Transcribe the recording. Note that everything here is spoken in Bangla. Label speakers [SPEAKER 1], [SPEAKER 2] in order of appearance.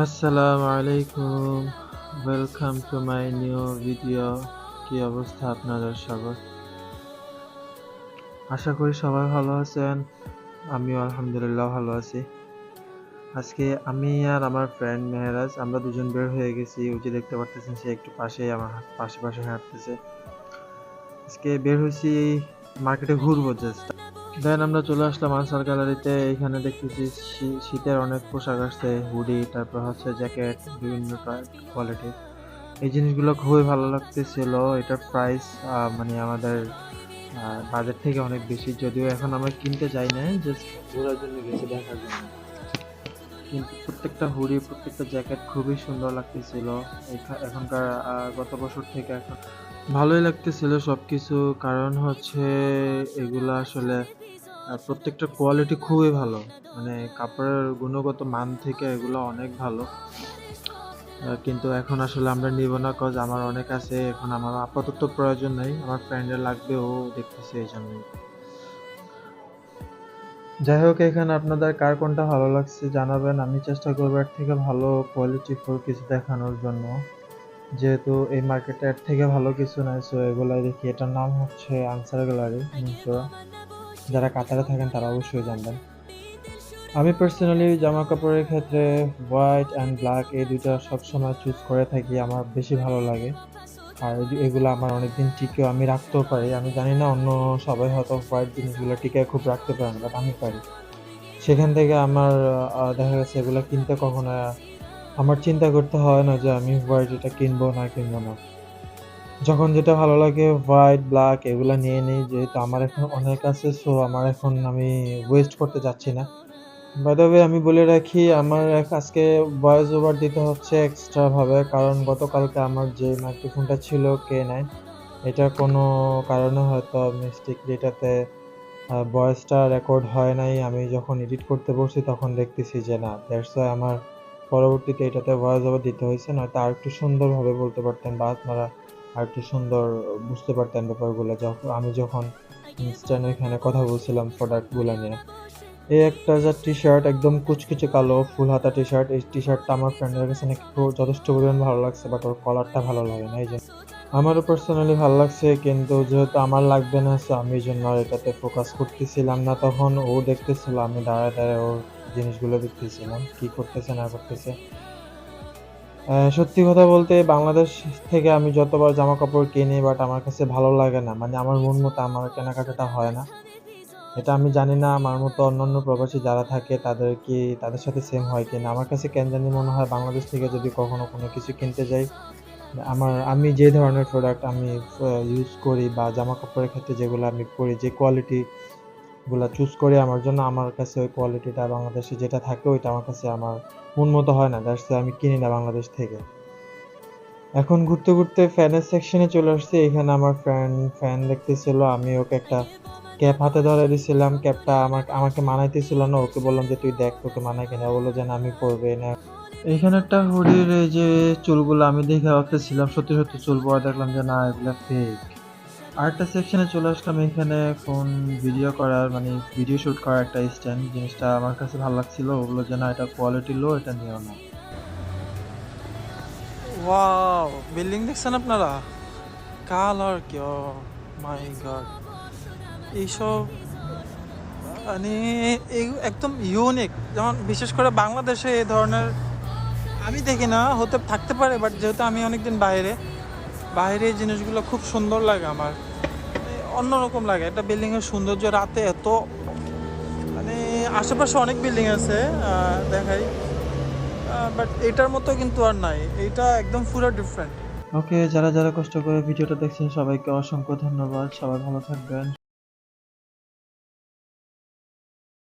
[SPEAKER 1] আসসালামু আলাইকুম, welcome to my new video. কি অবস্থা আপনাদের সবার? আশা করি সবাই ভালো আছেন। আমিও আলহামদুলিল্লাহ ভালো আছি। আজকে আমি আর আমার ফ্রেন্ড মেহরাজ আমরা দুজন বের হয়ে গেছি। ওই যে দেখতে পারতেছেন, সে একটু পাশেই আমার পাশে পাশে হাঁটতেছে। আজকে বের হয়েছি মার্কেটে ঘুরবো জাস্ট। দেন আমরা চলে আসলাম আনসার গ্যালারিতে। এখানে দেখতেছি শীতের অনেক পোশাক আসছে, হুডি, তারপর হচ্ছে জ্যাকেট, বিভিন্ন কোয়ালিটির। এই জিনিসগুলো খুবই ভালো লাগতেছিল। এটার প্রাইস মানে আমাদের বাজেট থেকে অনেক বেশি, যদিও এখন আমরা কিনতে যাই না, জাস্ট ঘোরার জন্য গেছি, দেখার জন্য। কিন্তু প্রত্যেকটা হুডি, প্রত্যেকটা জ্যাকেট খুবই সুন্দর লাগতেছিল। এখনকার গত বছর থেকে এখন ভালোই লাগতেছিল সবকিছু। কারণ হচ্ছে এগুলা আসলে প্রত্যেকটা কোয়ালিটি খুবই ভালো, মানে কাপড়ের গুণগত মান থেকে এগুলো অনেক ভালো। কিন্তু এখন আসলে আমরা নিব না, কজ আমার অনেক আছে, এখন আমার আপাতত প্রয়োজন নেই, আমার ফ্রেন্ডের লাগবে, ও দেখতেছে এই জন্যই। যাই হোক, এখানে আপনাদের কার কোনটা ভালো লাগছে জানাবেন, আমি চেষ্টা করবো এর থেকে ভালো কোয়ালিটি ফুল কিছু দেখানোর জন্য। যেহেতু এই মার্কেটে এর থেকে ভালো কিছু নাই, সো এগুলাই দেখি। এটার নাম হচ্ছে আনসার গ্যালারি মিরপুরা। যারা কাতারে থাকেন তারা অবশ্যই জানবেন। আমি পার্সোনালি জামা কাপড়ের ক্ষেত্রে হোয়াইট অ্যান্ড ব্ল্যাক এই দুইটা সবসময় চুজ করে থাকি, আমার বেশি ভালো লাগে। আর এগুলো আমার অনেকদিন টিকেও, আমি রাখতেও পারি। আমি জানি না অন্য সবাই হয়তো হোয়াইট জিনিসগুলো টিকে খুব রাখতে পারেন, বাট আমি পারি। সেখান থেকে আমার দেখা গেছে এগুলো কিনতে কখনো আমার চিন্তা করতে হয় না যে আমি হোয়াইট এটা কিনবো না কিনবো না। যখন যেটা ভালো লাগে হোয়াইট ব্ল্যাক এগুলা নিয়ে নিই, যেহেতু আমার এখন অনেক আছে, সো আমার এখন আমি ওয়েস্ট করতে যাচ্ছি না। বাই দ্য ওয়ে, আমি বলে রাখি, আমার আজকে ভয়েস ওভার দিতে হচ্ছে এক্সট্রা ভাবে, কারণ গতকালকে আমার যে মাইক্রোফোনটা ছিল K9, এটা কোনো কারণে হয়তো মিস্টেকলি এটাতে ভয়েসটা রেকর্ড হয় নাই। আমি যখন এডিট করতে বসছি তখন দেখতেছি যে না, দ্যাটস ওয়াই আমার পরবর্তীতে এটাতে ভয়েস ওভার দিতে হয়েছে, নয়তো আর একটু সুন্দরভাবে বলতে পারতেন বা আপনারা আর একটু সুন্দর বুঝতে পারতেন ব্যাপারগুলো, যখন ইনস্ট্যান্ট এখানে কথা বলছিলাম প্রোডাক্টগুলো নিয়ে। এই একটা যা টি শার্ট, একদম কুচকুচে কালো ফুল হাতা টি শার্ট, এই টি শার্টটা আমার ফ্রেন্ডের কাছে নাকি যথেষ্ট পরিমাণ ভালো লাগছে, বাট ওর কলারটা ভালো লাগে না, এই জন্য। আমারও পার্সোনালি ভালো লাগছে, কিন্তু যেহেতু আমার লাগবে না, সো আমি এই জন্য আর এটাতে ফোকাস করতেছিলাম না। তখন ও দেখতেছিল, আমি দাঁড়ায় দাঁড়ায় ওর জিনিসগুলো দেখতেছিলাম কি করতেছে না করতেছে। সত্যি কথা বলতে বাংলাদেশ থেকে আমি যতবার জামা কাপড় কিনি, বাট আমার কাছে ভালো লাগে না, মানে আমার মন মতো আমার কেনাকাটাটা হয় না। এটা আমি জানি না আমার মতো অন্যান্য প্রবাসী যারা থাকে তাদের সাথে সেম হয় কিনা। আমার কাছে কেন জানি মনে হয় বাংলাদেশ থেকে যদি কখনো কোনো কিছু কিনতে যাই, আমি যে ধরনের প্রোডাক্ট আমি ইউজ করি বা জামা কাপড়ের ক্ষেত্রে যেগুলো আমি পরি, যে কোয়ালিটি গুলা চুজ করি আমার জন্য, আমার কাছে ওই কোয়ালিটিটা বাংলাদেশে যেটা থাকে ওইটা আমার কাছে আমার মন মতো হয় না, দ্যাটস আমি কিনি না বাংলাদেশ থেকে। এখন ঘুরতে ঘুরতে ফ্যানের সেকশনে চলে আসছি। এখানে আমার ফ্যান দেখতেছিল, আমি ওকে একটা ক্যাপ হাতে ধরে দিছিলাম। ক্যাপটা আমাকে মানাইতেছিল না, ওকে বললাম যে তুই দেখ তোকে মানায় কিনা, বললো যে না আমি পরবে না। এখানে একটা হুডির এই যে চুলগুলো আমি দেখে ভাবতেছিলাম সত্যি সত্যি চুল, পরে দেখলাম যে না, এগুলা ফেক। আরেকটা সেকশনে চলে আসলাম, এখানে ফোন ভিডিও করার, মানে ভিডিও শুট করার একটা স্ট্যান্ড। জিনিসটা আমার কাছে ভালো লাগছিল, ওগুলো যে না এটা কোয়ালিটি লো, এটা নিও না।
[SPEAKER 2] ওয়াও, বিল্ডিং দেখছেন আপনারা? কালার কি, ও মাই গড! এইসব মানে একদম ইউনিক। যেমন বিশেষ করে বাংলাদেশে এই ধরনের আমি দেখি না, হতে থাকতে পারে, বাট যেহেতু আমি অনেকদিন বাইরে, বাইরে এই জিনিসগুলো খুব সুন্দর লাগে আমার, অন্যরকম লাগে। একটা বিল্ডিং এর সৌন্দর্য রাতে এত, মানে আশেপাশে অনেক বিল্ডিং আছে দেখাই, বাট এটার মতো কিন্তু আর নাই। এটা একদম পুরো ডিফারেন্ট।
[SPEAKER 1] ওকে, যারা যারা কষ্ট করে ভিডিওটা দেখছেন সবাইকে অসংখ্য ধন্যবাদ। সবাই ভালো থাকবেন,